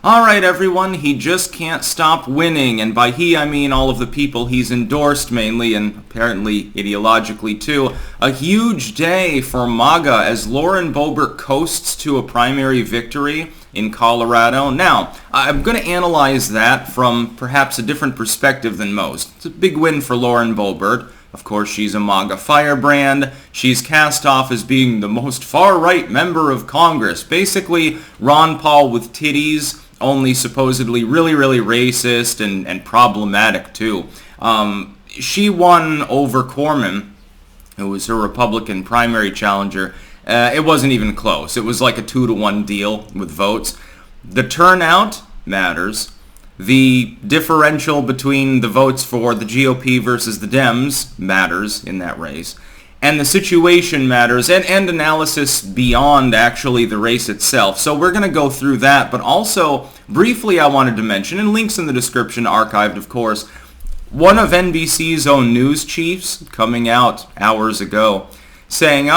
all right, everyone, he just can't stop winning. And by he, I mean all of the people he's endorsed mainly, and apparently ideologically too. A huge day for MAGA as Lauren Boebert coasts to a primary victory in Colorado. Now, I'm going to analyze that from perhaps a different perspective than most. It's a big win for Lauren Boebert. Of course, she's a MAGA firebrand. She's cast off as being the most far-right member of Congress. Basically, Ron Paul with titties, only supposedly really, really racist and problematic, too. She won over Corman, who was her Republican primary challenger. It wasn't even close. It was like a 2-to-1 deal with votes. The turnout matters. The differential between the votes for the GOP versus the Dems matters in that race. And the situation matters, and analysis beyond actually the race itself. So we're going to go through that, but also, briefly I wanted to mention, and links in the description, archived of course, one of NBC's own news chiefs coming out hours ago saying,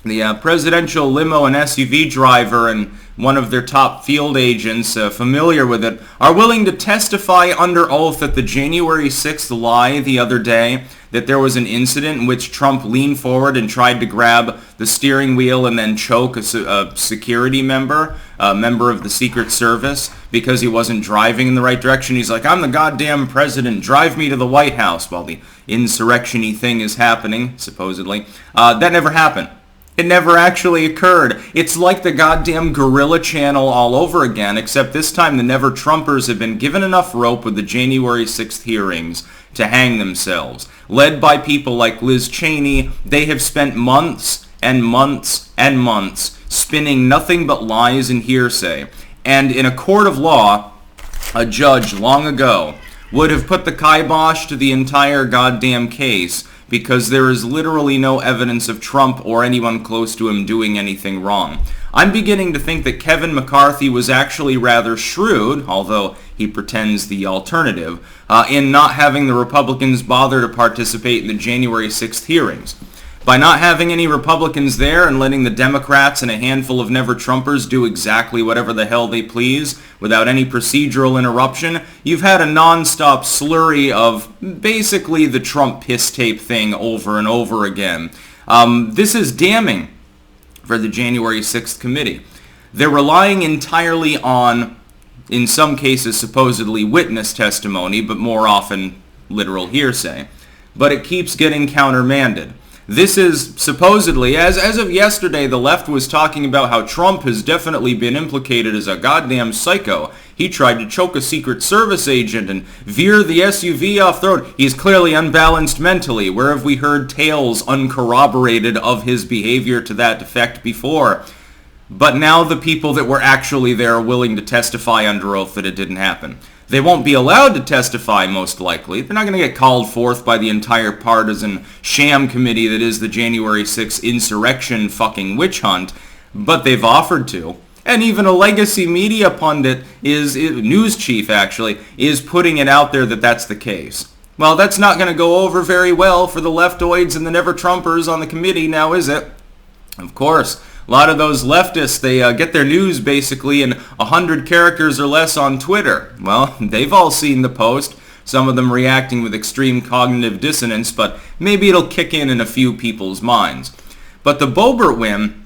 the presidential limo and SUV driver and one of their top field agents familiar with it are willing to testify under oath at the January 6th lie the other day that there was an incident in which Trump leaned forward and tried to grab the steering wheel and then choke a security member, a member of the Secret Service, because he wasn't driving in the right direction. He's like, I'm the goddamn president, drive me to the White House, while the insurrection-y thing is happening, supposedly. That never happened. It never actually occurred. It's like the goddamn Gorilla Channel all over again, except this time the Never Trumpers have been given enough rope with the January 6th hearings to hang themselves. Led by people like Liz Cheney, they have spent months and months and months spinning nothing but lies and hearsay. And in a court of law, a judge long ago would have put the kibosh to the entire goddamn case, because there is literally no evidence of Trump or anyone close to him doing anything wrong. I'm beginning to think that Kevin McCarthy was actually rather shrewd, although he pretends the alternative, in not having the Republicans bother to participate in the January 6th hearings. By not having any Republicans there and letting the Democrats and a handful of Never-Trumpers do exactly whatever the hell they please without any procedural interruption, you've had a non-stop slurry of basically the Trump piss tape thing over and over again. This is damning for the January 6th committee. They're relying entirely on, in some cases, supposedly witness testimony, but more often literal hearsay. But it keeps getting countermanded. This is supposedly, as of yesterday, the left was talking about how Trump has definitely been implicated as a goddamn psycho. He tried to choke a Secret Service agent and veer the SUV off the road. He's clearly unbalanced mentally. Where have we heard tales uncorroborated of his behavior to that effect before? But now the people that were actually there are willing to testify under oath that it didn't happen. They won't be allowed to testify, most likely. They're not going to get called forth by the entire partisan sham committee that is the January 6th insurrection fucking witch hunt, but they've offered to. And even a legacy media pundit, news chief actually, is putting it out there that that's the case. Well, that's not going to go over very well for the leftoids and the Never-Trumpers on the committee now, is it? Of course. A lot of those leftists, they get their news basically in 100 characters or less on Twitter. Well, they've all seen the post, some of them reacting with extreme cognitive dissonance, but maybe it'll kick in a few people's minds. But the Boebert win,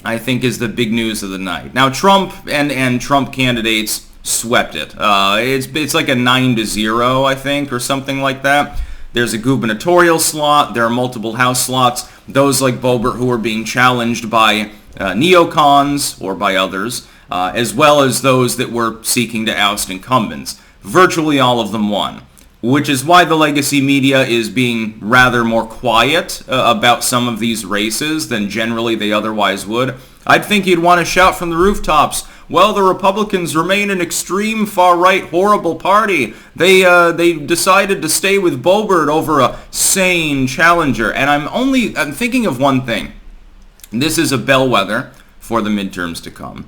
I think, is the big news of the night. Now, Trump and Trump candidates swept it. It's like a 9-0, I think, or something like that. There's a gubernatorial slot. There are multiple House slots. Those like Boebert who are being challenged by neocons or by others, as well as those that were seeking to oust incumbents. Virtually all of them won, which is why the legacy media is being rather more quiet about some of these races than generally they otherwise would. I'd think you'd want to shout from the rooftops, well, the Republicans remain an extreme far-right horrible party. They decided to stay with Boebert over a sane challenger. And I'm thinking of one thing. This is a bellwether for the midterms to come.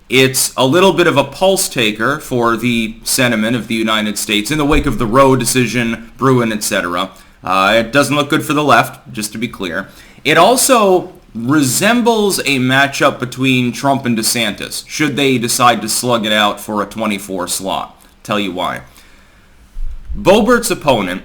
It's a little bit of a pulse taker for the sentiment of the United States in the wake of the Roe decision, Bruin, etc. It doesn't look good for the left, just to be clear. It also resembles a matchup between Trump and DeSantis, should they decide to slug it out for a 24 slot. Tell you why. Boebert's opponent,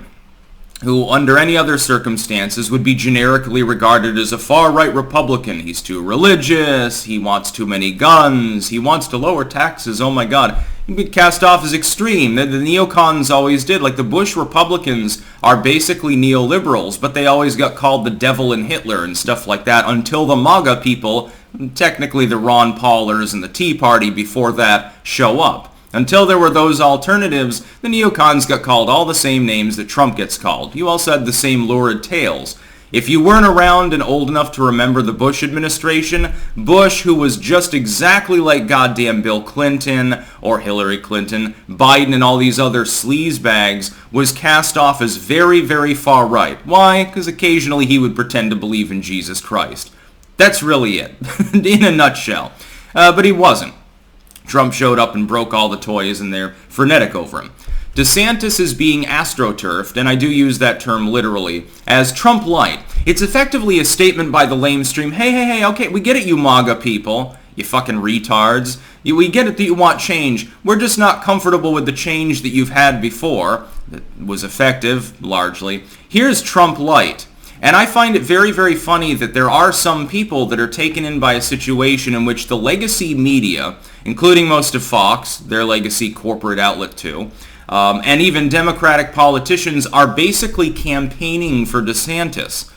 who under any other circumstances would be generically regarded as a far-right Republican. He's too religious, he wants too many guns, he wants to lower taxes, oh my god. He'd be cast off as extreme. The neocons always did. Like the Bush Republicans are basically neoliberals, but they always got called the devil and Hitler and stuff like that until the MAGA people, technically the Ron Paulers and the Tea Party before that, show up. Until there were those alternatives, the neocons got called all the same names that Trump gets called. You also had the same lurid tales. If you weren't around and old enough to remember the Bush administration, Bush, who was just exactly like goddamn Bill Clinton or Hillary Clinton, Biden and all these other sleazebags, was cast off as very, very far right. Why? Because occasionally he would pretend to believe in Jesus Christ. That's really it, in a nutshell. But he wasn't. Trump showed up and broke all the toys, and they're frenetic over him. DeSantis is being astroturfed, and I do use that term literally, as Trump light. It's effectively a statement by the lamestream, hey, okay, we get it, you MAGA people, you fucking retards. We get it that you want change. We're just not comfortable with the change that you've had before, that was effective, largely. Here's Trump light. And I find it very, very funny that there are some people that are taken in by a situation in which the legacy media, including most of Fox, their legacy corporate outlet too, and even Democratic politicians are basically campaigning for DeSantis.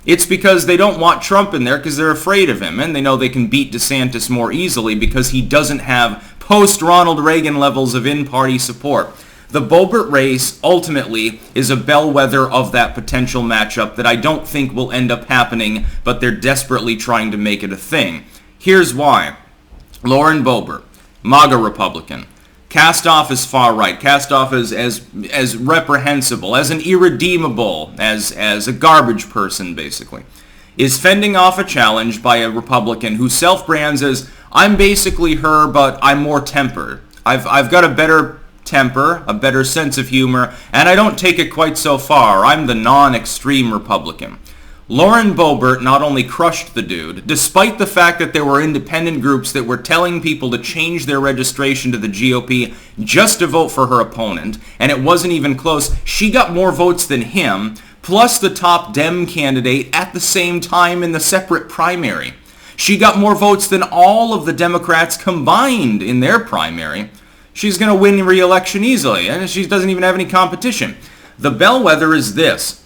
It's because they don't want Trump in there because they're afraid of him, and they know they can beat DeSantis more easily because he doesn't have post-Ronald Reagan levels of in-party support. The Boebert race ultimately is a bellwether of that potential matchup that I don't think will end up happening, but they're desperately trying to make it a thing. Here's why. Lauren Boebert, MAGA Republican, cast off as far right, cast off as reprehensible, as an irredeemable, as a garbage person basically, is fending off a challenge by a Republican who self-brands as, I'm basically her, but I'm more tempered. I've got a better temper, a better sense of humor, and I don't take it quite so far. I'm the non-extreme Republican. Lauren Boebert not only crushed the dude, despite the fact that there were independent groups that were telling people to change their registration to the GOP just to vote for her opponent, and it wasn't even close. She got more votes than him, plus the top Dem candidate at the same time in the separate primary. She got more votes than all of the Democrats combined in their primary. She's going to win re-election easily, and she doesn't even have any competition. The bellwether is this.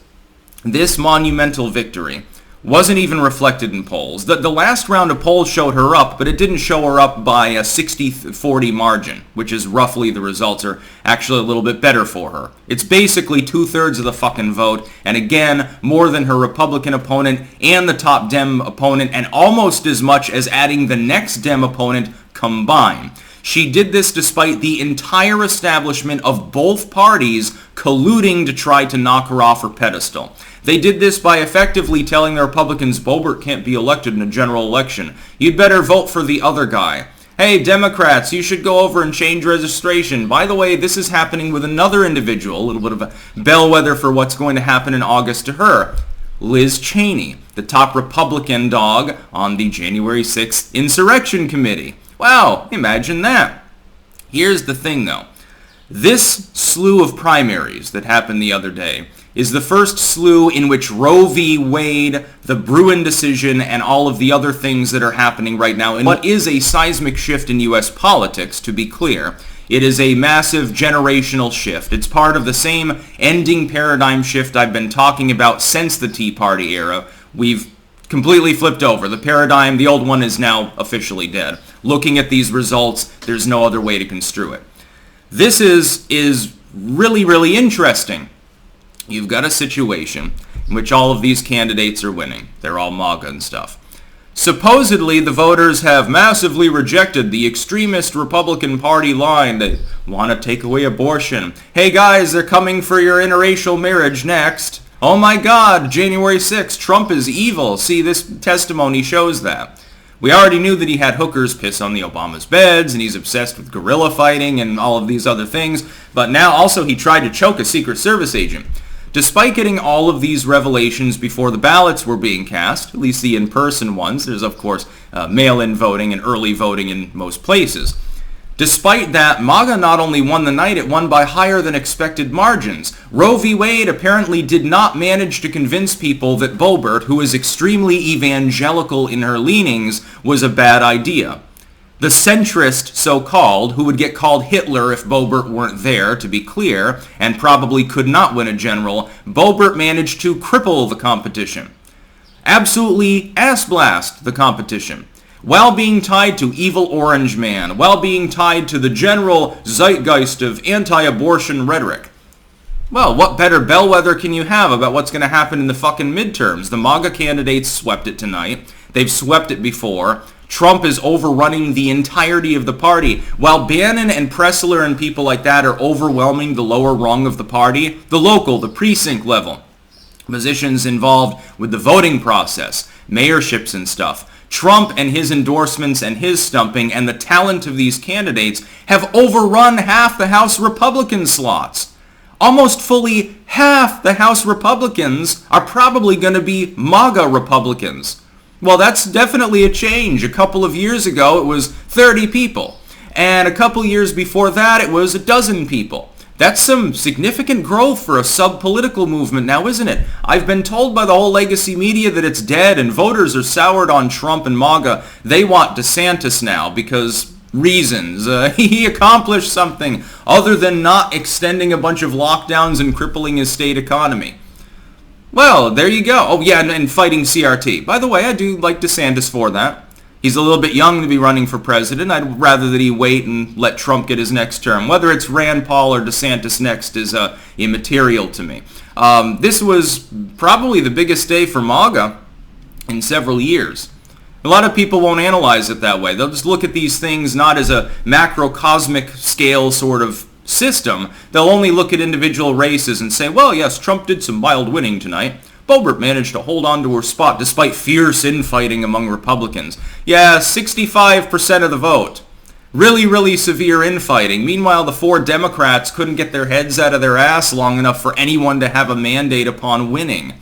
This monumental victory wasn't even reflected in polls. The last round of polls showed her up, but it didn't show her up by a 60-40 margin, which is roughly the results are actually a little bit better for her. It's basically 2/3 of the fucking vote, and again, more than her Republican opponent and the top Dem opponent, and almost as much as adding the next Dem opponent combined. She did this despite the entire establishment of both parties colluding to try to knock her off her pedestal. They did this by effectively telling the Republicans Boebert can't be elected in a general election. You'd better vote for the other guy. Hey, Democrats, you should go over and change registration. By the way, this is happening with another individual, a little bit of a bellwether for what's going to happen in August to her. Liz Cheney, the top Republican dog on the January 6th Insurrection Committee. Wow, imagine that. Here's the thing, though. This slew of primaries that happened the other day is the first slew in which Roe v. Wade, the Bruin decision, and all of the other things that are happening right now in what is a seismic shift in U.S. politics, to be clear. It is a massive generational shift. It's part of the same ending paradigm shift I've been talking about since the Tea Party era. We've completely flipped over. The paradigm, the old one, is now officially dead. Looking at these results, there's no other way to construe it. This is really, really interesting. You've got a situation in which all of these candidates are winning. They're all MAGA and stuff. Supposedly, the voters have massively rejected the extremist Republican Party line. They want to take away abortion. Hey guys, they're coming for your interracial marriage next. Oh my God, January 6th, Trump is evil. See, this testimony shows that. We already knew that he had hookers piss on the Obama's beds, and he's obsessed with guerrilla fighting and all of these other things. But now also he tried to choke a Secret Service agent. Despite getting all of these revelations before the ballots were being cast, at least the in-person ones, there's of course mail-in voting and early voting in most places. Despite that, MAGA not only won the night, it won by higher than expected margins. Roe v. Wade apparently did not manage to convince people that Boebert, who is extremely evangelical in her leanings, was a bad idea. The centrist, so-called, who would get called Hitler if Boebert weren't there, to be clear, and probably could not win a general, Boebert managed to cripple the competition. Absolutely ass-blast the competition. While being tied to evil orange man, while being tied to the general zeitgeist of anti-abortion rhetoric. Well, what better bellwether can you have about what's going to happen in the fucking midterms? The MAGA candidates swept it tonight. They've swept it before. Trump is overrunning the entirety of the party. While Bannon and Pressler and people like that are overwhelming the lower rung of the party, the local, the precinct level, positions involved with the voting process, mayorships and stuff, Trump and his endorsements and his stumping and the talent of these candidates have overrun half the House Republican slots. Almost fully half the House Republicans are probably going to be MAGA Republicans. Well, that's definitely a change. A couple of years ago, it was 30 people. And a couple years before that, it was 12 people. That's some significant growth for a sub-political movement now, isn't it? I've been told by the whole legacy media that it's dead and voters are soured on Trump and MAGA. They want DeSantis now because reasons. He accomplished something other than not extending a bunch of lockdowns and crippling his state economy. Well, there you go. Oh, yeah, and fighting CRT. By the way, I do like DeSantis for that. He's a little bit young to be running for president. I'd rather that he wait and let Trump get his next term. Whether it's Rand Paul or DeSantis next is immaterial to me. This was probably the biggest day for MAGA in several years. A lot of people won't analyze it that way. They'll just look at these things not as a macrocosmic scale sort of system. They'll only look at individual races and say, well, yes, Trump did some mild winning tonight. Boebert managed to hold on to her spot despite fierce infighting among Republicans. Yeah, 65% of the vote. Really, really severe infighting. Meanwhile, the 4 Democrats couldn't get their heads out of their ass long enough for anyone to have a mandate upon winning.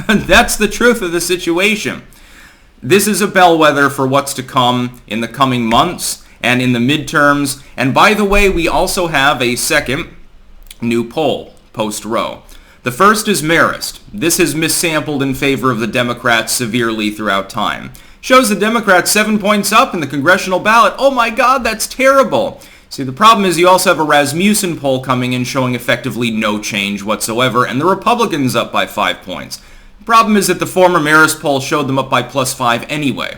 That's the truth of the situation. This is a bellwether for what's to come in the coming months and in the midterms. And by the way, we also have a second new poll post-Roe. The first is Marist. This has missampled in favor of the Democrats severely throughout time. Shows the Democrats 7 points up in the congressional ballot. Oh my God, that's terrible. See, the problem is you also have a Rasmussen poll coming in showing effectively no change whatsoever, and the Republicans up by 5 points. The problem is that the former Marist poll showed them up by +5 anyway.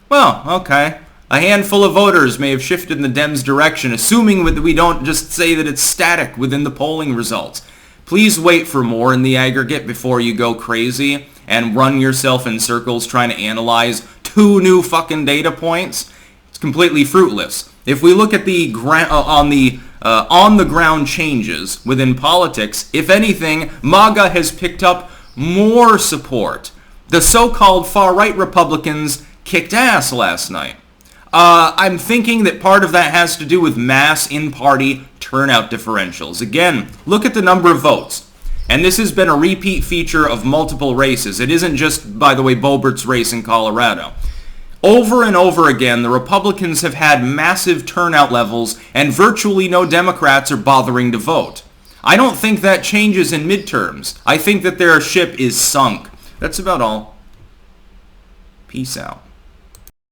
Well, okay. A handful of voters may have shifted in the Dems' direction, assuming that we don't just say that it's static within the polling results. Please wait for more in the aggregate before you go crazy and run yourself in circles trying to analyze 2 new fucking data points. It's completely fruitless. If we look at the on-the-ground changes within politics, if anything, MAGA has picked up more support. The so-called far-right Republicans kicked ass last night. I'm thinking that part of that has to do with mass in-party turnout differentials. Again, look at the number of votes. And this has been a repeat feature of multiple races. It isn't just, by the way, Boebert's race in Colorado. Over and over again, the Republicans have had massive turnout levels, and virtually no Democrats are bothering to vote. I don't think that changes in midterms. I think that their ship is sunk. That's about all. Peace out.